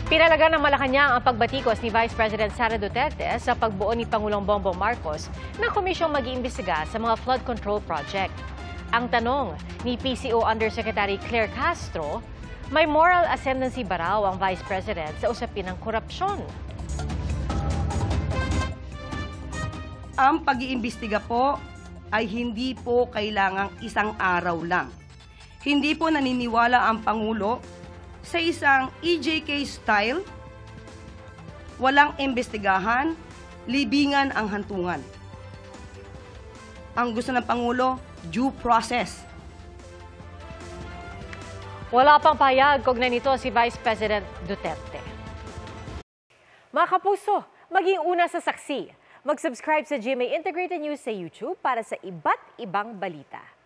Pinalaga ng Malacanang ang pagbatikos ni Vice President Sara Duterte sa pagbuo ni Pangulong Bongbong Marcos na komisyong mag-iimbestiga sa mga flood control project. Ang tanong ni PCO Undersecretary Claire Castro, may moral ascendancy ba raw ang Vice President sa usapin ng korupsyon? Ang pag-iimbestiga po ay hindi po kailangang isang araw lang. Hindi po naniniwala ang Pangulo sa isang EJK style, walang imbestigahan, libingan ang hantungan. Ang gusto ng Pangulo, due process. Wala pang pahayag kaugnay nito si Vice President Duterte. Mga kapuso, maging una sa saksi. Mag-subscribe sa GMA Integrated News sa YouTube para sa iba't ibang balita.